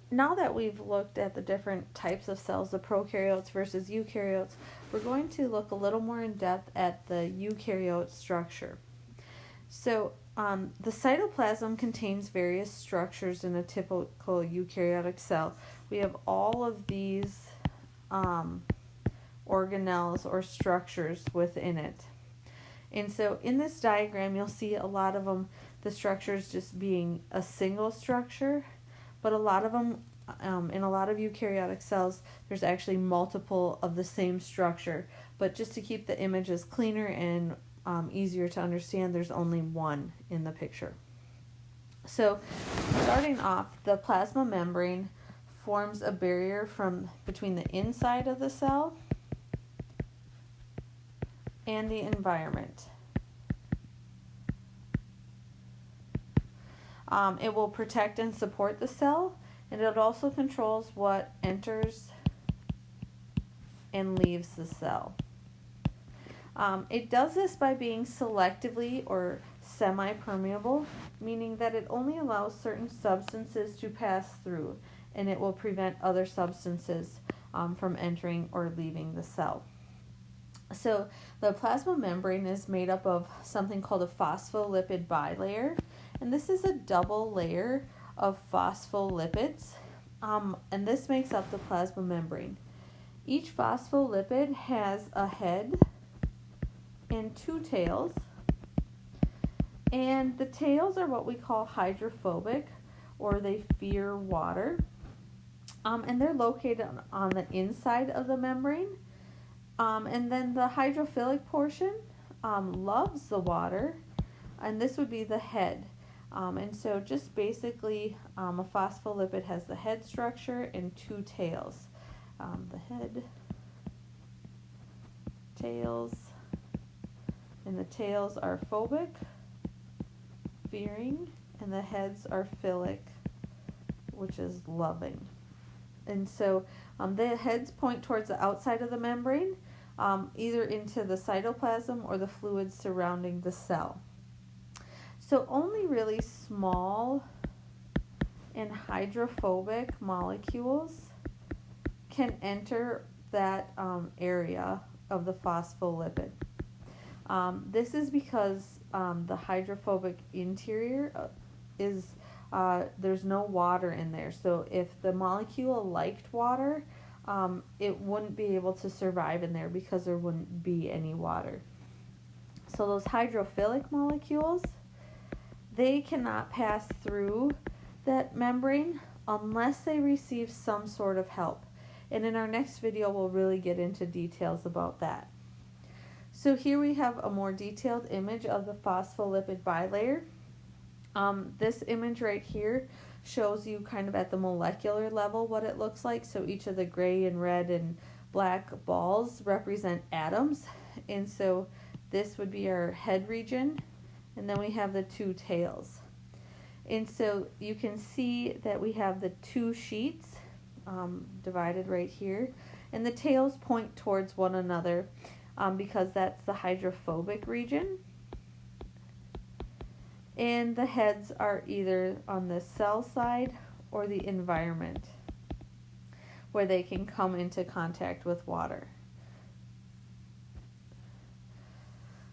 now that we've looked at the different types of cells, the prokaryotes versus eukaryotes, we're going to look a little more in depth at the eukaryote structure. So, the cytoplasm contains various structures in a typical eukaryotic cell. We have all of these organelles or structures within it. And so in this diagram, you'll see a lot of them, the structures just being a single structure, but a lot of them, in a lot of eukaryotic cells, there's actually multiple of the same structure. But just to keep the images cleaner and easier to understand, there's only one in the picture. So starting off, the plasma membrane forms a barrier from between the inside of the cell and the environment. It will protect and support the cell, and it also controls what enters and leaves the cell. It does this by being selectively or semi-permeable, meaning that it only allows certain substances to pass through, and it will prevent other substances from entering or leaving the cell. So the plasma membrane is made up of something called a phospholipid bilayer, and this is a double layer of phospholipids, and this makes up the plasma membrane. Each phospholipid has a head and two tails, and the tails are what we call hydrophobic, or they fear water, and they're located on the inside of the membrane. And then the hydrophilic portion loves the water, and this would be the head. And so just basically a phospholipid has the head structure and two tails. The head, tails, and the tails are phobic, fearing, and the heads are philic, which is loving. And so the heads point towards the outside of the membrane, either into the cytoplasm or the fluids surrounding the cell. So only really small and hydrophobic molecules can enter that area of the phospholipid. This is because the hydrophobic interior is there's no water in there. So if the molecule liked water, it wouldn't be able to survive in there because there wouldn't be any water. So those hydrophilic molecules, they cannot pass through that membrane unless they receive some sort of help. And in our next video, we'll really get into details about that. So here we have a more detailed image of the phospholipid bilayer. This image right here shows you kind of at the molecular level what it looks like. So each of the gray and red and black balls represent atoms. And so this would be our head region. And then we have the two tails. And so you can see that we have the two sheets divided right here. And the tails point towards one another because that's the hydrophobic region. And the heads are either on the cell side or the environment, where they can come into contact with water.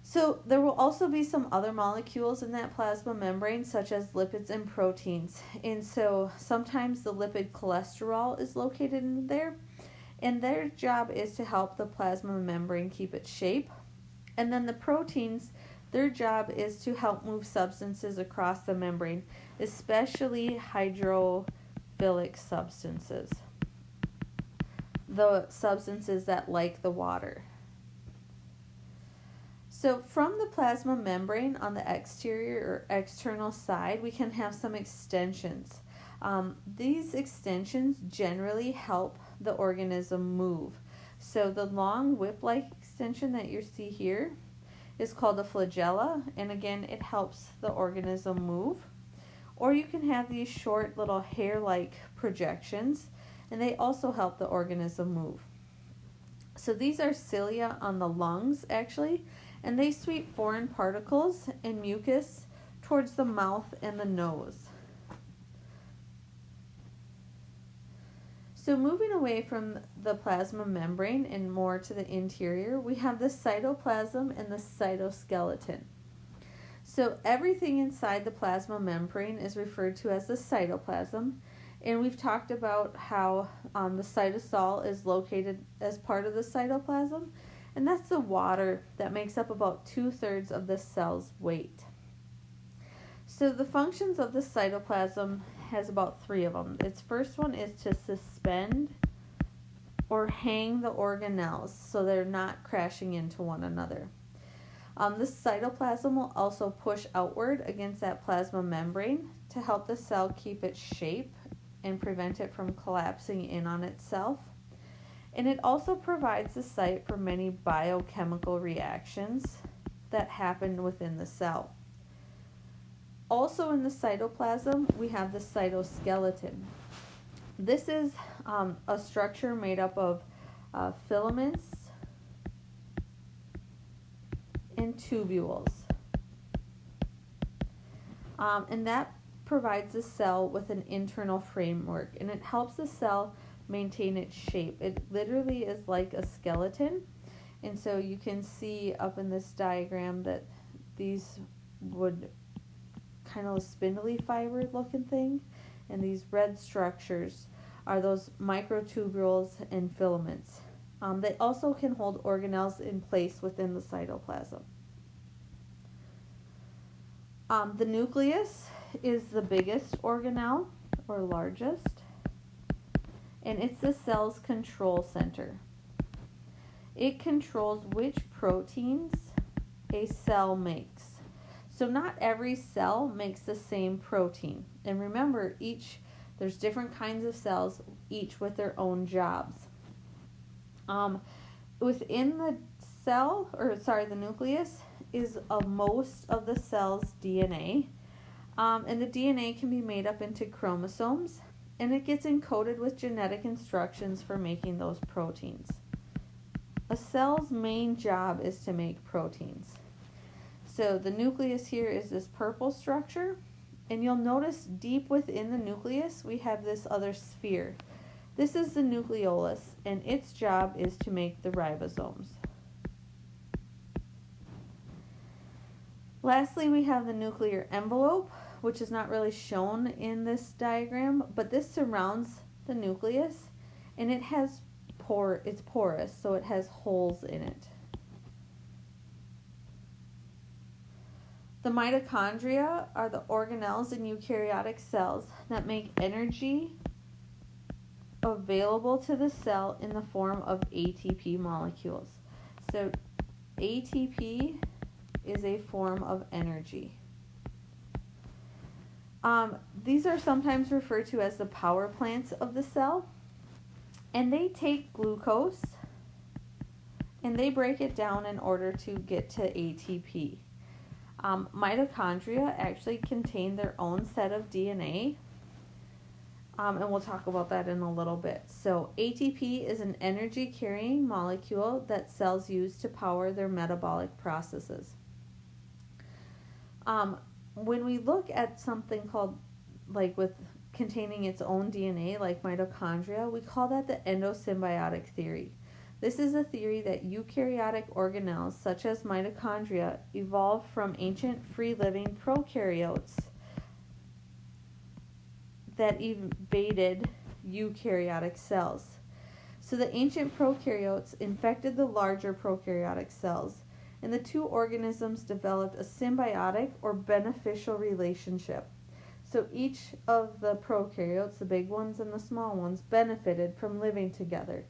So there will also be some other molecules in that plasma membrane, such as lipids and proteins. And so sometimes the lipid cholesterol is located in there, and their job is to help the plasma membrane keep its shape. And then the proteins, their job is to help move substances across the membrane, especially hydrophilic substances, the substances that like the water. So from the plasma membrane on the exterior or external side, we can have some extensions. These extensions generally help the organism move. So the long whip-like extension that you see here is called a flagella, and again, it helps the organism move. Or you can have these short little hair-like projections, and they also help the organism move. So these are cilia on the lungs, actually, and they sweep foreign particles and mucus towards the mouth and the nose. So moving away from the plasma membrane and more to the interior, we have the cytoplasm and the cytoskeleton. So everything inside the plasma membrane is referred to as the cytoplasm, and we've talked about how the cytosol is located as part of the cytoplasm, and that's the water that makes up about 2/3 of the cell's weight. So the functions of the cytoplasm has about 3 of them. Its first one is to suspend or hang the organelles so they're not crashing into one another. The cytoplasm will also push outward against that plasma membrane to help the cell keep its shape and prevent it from collapsing in on itself. And it also provides the site for many biochemical reactions that happen within the cell. Also in the cytoplasm, we have the cytoskeleton. This is a structure made up of filaments and tubules. And that provides the cell with an internal framework, and it helps the cell maintain its shape. It literally is like a skeleton, and so you can see up in this diagram that these would kind of a spindly fiber looking thing, and these red structures are those microtubules and filaments. They also can hold organelles in place within the cytoplasm. The nucleus is the biggest organelle, or largest, and it's the cell's control center. It controls which proteins a cell makes. So not every cell makes the same protein. And remember, there's different kinds of cells, each with their own jobs. Within the the nucleus is most of the cell's DNA. And the DNA can be made up into chromosomes, and it gets encoded with genetic instructions for making those proteins. A cell's main job is to make proteins. So the nucleus here is this purple structure, and you'll notice deep within the nucleus we have this other sphere. This is the nucleolus, and its job is to make the ribosomes. Lastly, we have the nuclear envelope, which is not really shown in this diagram, but this surrounds the nucleus, and it's porous, so it has holes in it. The mitochondria are the organelles in eukaryotic cells that make energy available to the cell in the form of ATP molecules. So ATP is a form of energy. These are sometimes referred to as the power plants of the cell, and they take glucose and they break it down in order to get to ATP. Mitochondria actually contain their own set of DNA, and we'll talk about that in a little bit. So ATP is an energy-carrying molecule that cells use to power their metabolic processes. When we look at something called, with containing its own DNA, like mitochondria, we call that the endosymbiotic theory. This is a theory that eukaryotic organelles, such as mitochondria, evolved from ancient free-living prokaryotes that invaded eukaryotic cells. So the ancient prokaryotes infected the larger prokaryotic cells, and the two organisms developed a symbiotic or beneficial relationship. So each of the prokaryotes, the big ones and the small ones, benefited from living together.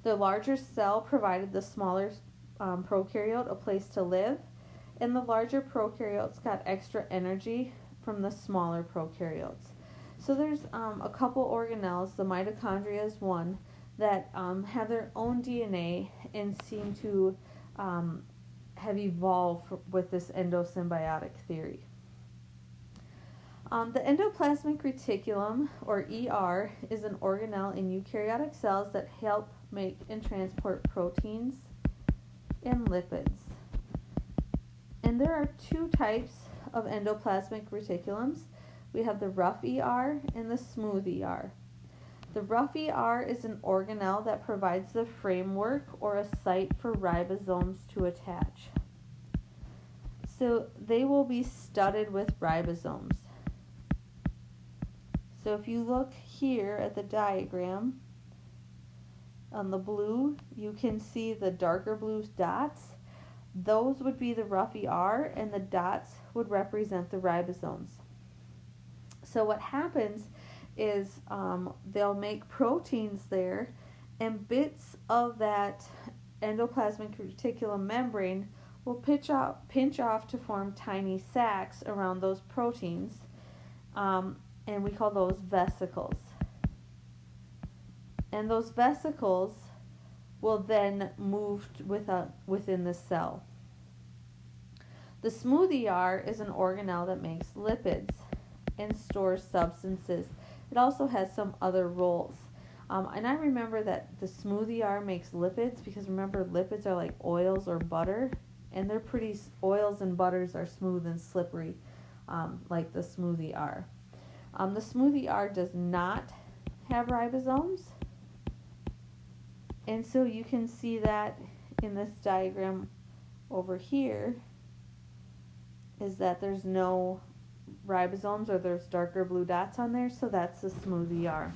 The larger cell provided the smaller prokaryote a place to live, and the larger prokaryotes got extra energy from the smaller prokaryotes. So there's a couple organelles, the mitochondria is one, that have their own DNA and seem to have evolved with this endosymbiotic theory. The endoplasmic reticulum, or ER, is an organelle in eukaryotic cells that help make and transport proteins and lipids. And there are two types of endoplasmic reticulums. We have the rough ER and the smooth ER. The rough ER is an organelle that provides the framework or a site for ribosomes to attach. So they will be studded with ribosomes. So if you look here at the diagram, on the blue, you can see the darker blue dots. Those would be the rough ER, and the dots would represent the ribosomes. So what happens is they'll make proteins there, and bits of that endoplasmic reticulum membrane will pinch off to form tiny sacs around those proteins, and we call those vesicles. And those vesicles will then move within the cell. The smooth ER is an organelle that makes lipids and stores substances. It also has some other roles. And I remember that the smooth ER makes lipids because remember, lipids are like oils or butter, and oils and butters are smooth and slippery, like the smooth ER. The smooth ER does not have ribosomes. And so you can see that in this diagram over here is that there's no ribosomes, or there's darker blue dots on there, so that's the smooth ER.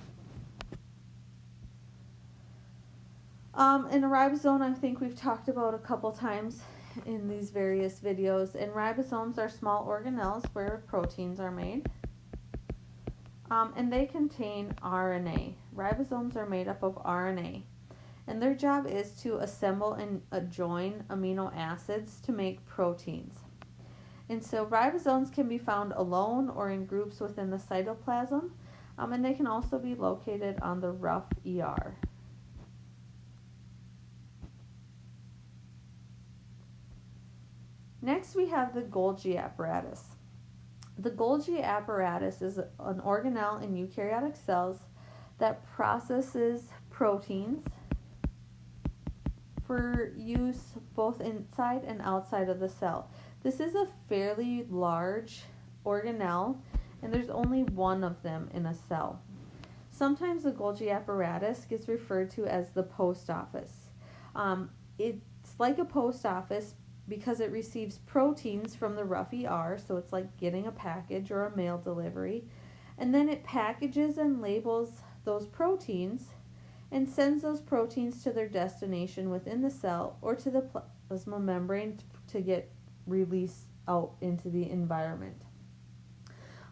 And a ribosome, I think we've talked about a couple times in these various videos, and ribosomes are small organelles where proteins are made. And they contain RNA. Ribosomes are made up of RNA. And their job is to assemble and join amino acids to make proteins. And so ribosomes can be found alone or in groups within the cytoplasm, and they can also be located on the rough ER. Next, we have the Golgi apparatus. The Golgi apparatus is an organelle in eukaryotic cells that processes proteins for use both inside and outside of the cell. This is a fairly large organelle, and there's only one of them in a cell. Sometimes the Golgi apparatus gets referred to as the post office. It's like a post office because it receives proteins from the rough ER, so it's like getting a package or a mail delivery, and then it packages and labels those proteins and sends those proteins to their destination within the cell or to the plasma membrane to get released out into the environment.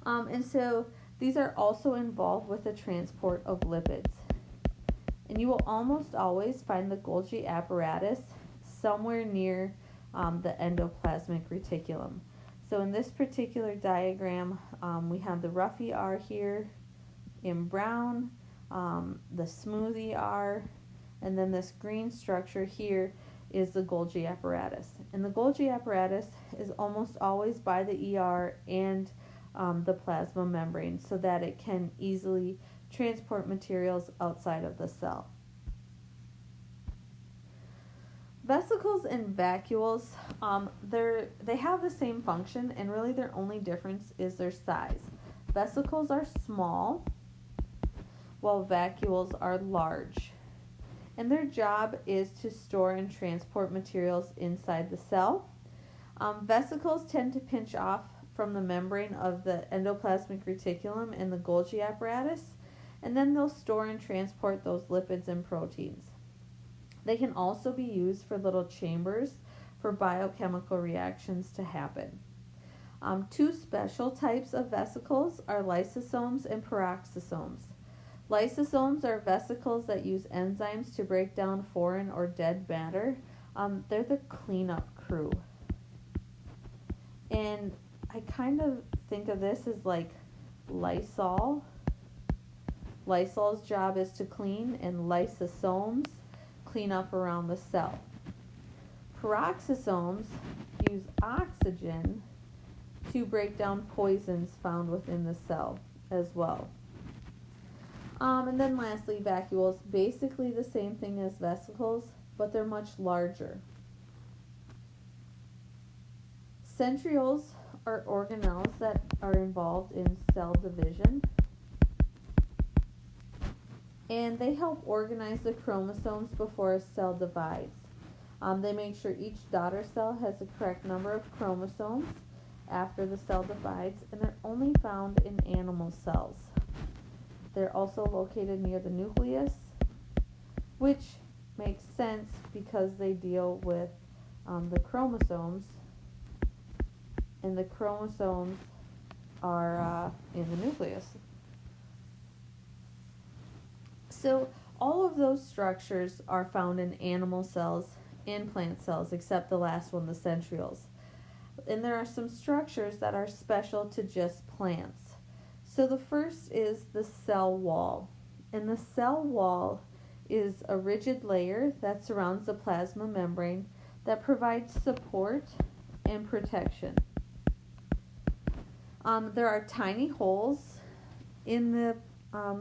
And so these are also involved with the transport of lipids. And you will almost always find the Golgi apparatus somewhere near the endoplasmic reticulum. So in this particular diagram, we have the rough ER here in brown, the smooth ER, and then this green structure here is the Golgi apparatus. And the Golgi apparatus is almost always by the ER and the plasma membrane so that it can easily transport materials outside of the cell. Vesicles and vacuoles, they have the same function, and really their only difference is their size. Vesicles are small, while vacuoles are large. And their job is to store and transport materials inside the cell. Vesicles tend to pinch off from the membrane of the endoplasmic reticulum and the Golgi apparatus, and then they'll store and transport those lipids and proteins. They can also be used for little chambers for biochemical reactions to happen. Two special types of vesicles are lysosomes and peroxisomes. Lysosomes are vesicles that use enzymes to break down foreign or dead matter. They're the cleanup crew. And I kind of think of this as like Lysol. Lysol's job is to clean, and lysosomes clean up around the cell. Peroxisomes use oxygen to break down poisons found within the cell as well. And then lastly, vacuoles, basically the same thing as vesicles, but they're much larger. Centrioles are organelles that are involved in cell division. and they help organize the chromosomes before a cell divides. They make sure each daughter cell has the correct number of chromosomes after the cell divides, and they're only found in animal cells. They're also located near the nucleus, which makes sense because they deal with the chromosomes, and the chromosomes are in the nucleus. So all of those structures are found in animal cells and plant cells, except the last one, the centrioles. And there are some structures that are special to just plants. So the first is the cell wall. And the cell wall is a rigid layer that surrounds the plasma membrane that provides support and protection. There are tiny holes in the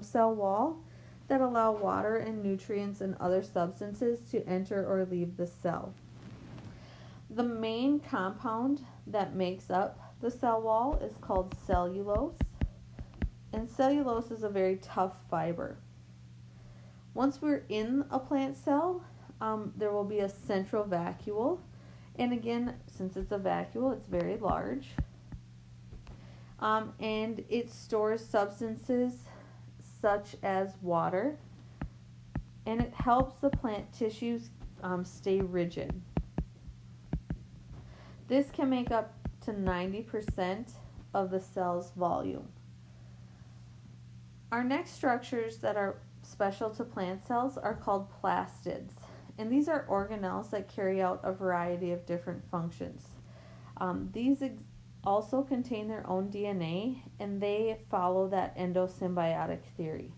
cell wall that allow water and nutrients and other substances to enter or leave the cell. The main compound that makes up the cell wall is called cellulose, and cellulose is a very tough fiber. Once we're in a plant cell, there will be a central vacuole, and again, since it's a vacuole, it's very large, and it stores substances such as water, and it helps the plant tissues stay rigid. This can make up to 90% of the cell's volume. Our next structures that are special to plant cells are called plastids, and these are organelles that carry out a variety of different functions. These also contain their own DNA, and they follow that endosymbiotic theory.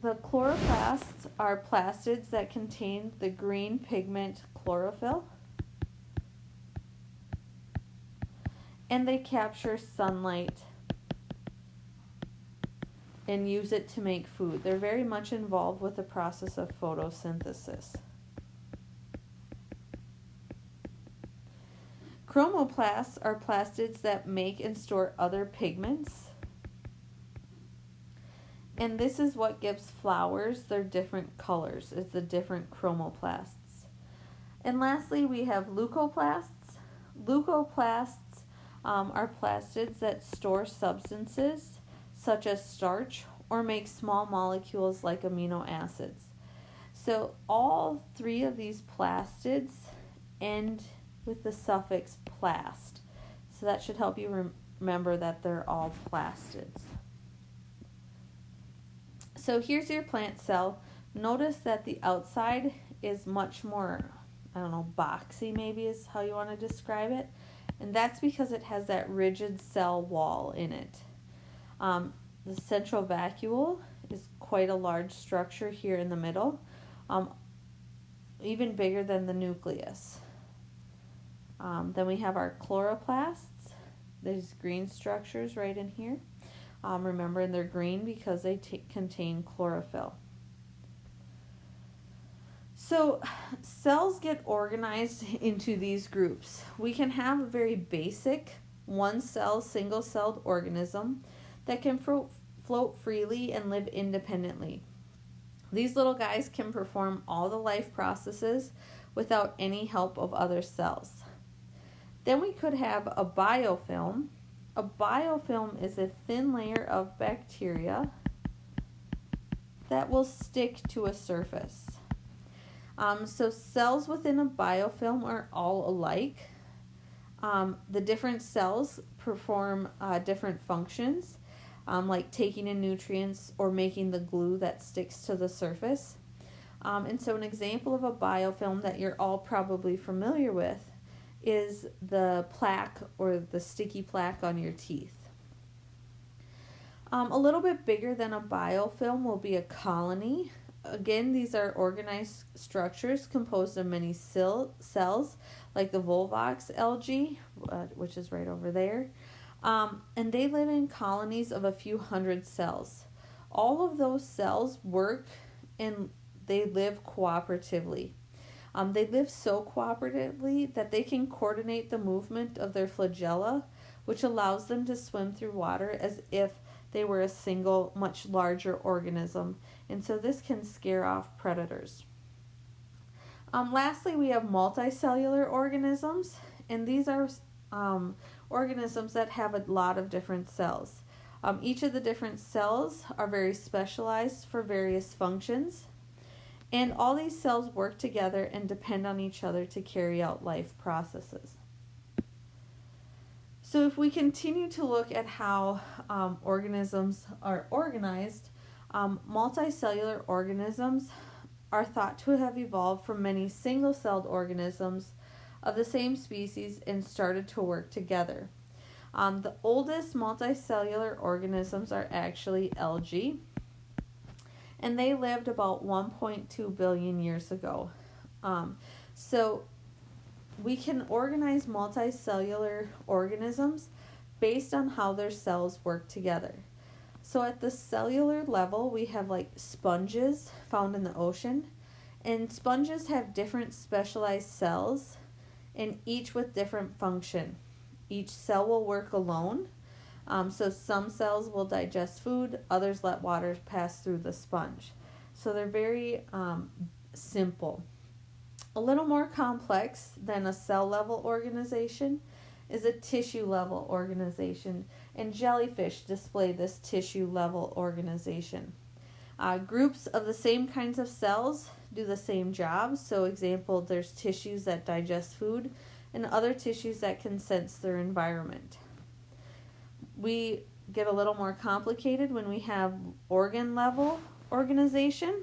The chloroplasts are plastids that contain the green pigment chlorophyll, and they capture sunlight and use it to make food. They're very much involved with the process of photosynthesis. Chromoplasts are plastids that make and store other pigments. And this is what gives flowers their different colors, is the different chromoplasts. And lastly, we have leucoplasts. Leucoplasts are plastids that store substances such as starch or make small molecules like amino acids. So all three of these plastids end with the suffix plast. So that should help you remember that they're all plastids. So here's your plant cell. Notice that the outside is much more, boxy maybe is how you want to describe it. And that's because it has that rigid cell wall in it. The central vacuole is quite a large structure here in the middle, even bigger than the nucleus. Then we have our chloroplasts, these green structures right in here. Remember, they're green because they contain chlorophyll. So cells get organized into these groups. We can have a very basic one-cell, single-celled organism that can float freely and live independently. These little guys can perform all the life processes without any help of other cells. Then we could have a biofilm. A biofilm is a thin layer of bacteria that will stick to a surface. So cells within a biofilm are all alike. The different cells perform different functions, like taking in nutrients or making the glue that sticks to the surface. And so an example of a biofilm that you're all probably familiar with is the plaque or the sticky plaque on your teeth. A little bit bigger than a biofilm will be a colony. Again, these are organized structures composed of many cells, like the Volvox algae, which is right over there. And they live in colonies of a few hundred cells. All of those cells work and they live cooperatively. They live so cooperatively that they can coordinate the movement of their flagella, which allows them to swim through water as if they were a single, much larger organism, and so this can scare off predators. Lastly, we have multicellular organisms, and these are organisms that have a lot of different cells. Each of the different cells are very specialized for various functions, and all these cells work together and depend on each other to carry out life processes. So if we continue to look at how organisms are organized, multicellular organisms are thought to have evolved from many single-celled organisms of the same species and started to work together. The oldest multicellular organisms are actually algae, and they lived about 1.2 billion years ago. So we can organize multicellular organisms based on how their cells work together. So at the cellular level, we have like sponges found in the ocean, and sponges have different specialized cells, and each with different function. Each cell will work alone. So some cells will digest food, others let water pass through the sponge. So they're very simple. A little more complex than a cell level organization is a tissue level organization, and jellyfish display this tissue level organization. Groups of the same kinds of cells do the same job. So example, there's tissues that digest food and other tissues that can sense their environment. We get a little more complicated when we have organ level organization.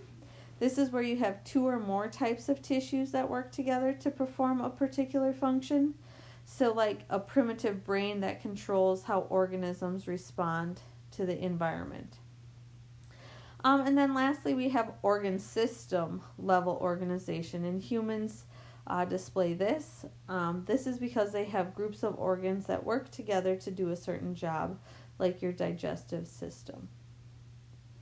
This is where you have two or more types of tissues that work together to perform a particular function. So like a primitive brain that controls how organisms respond to the environment. And then lastly, we have organ system level organization, and humans display this. This is because they have groups of organs that work together to do a certain job, like your digestive system.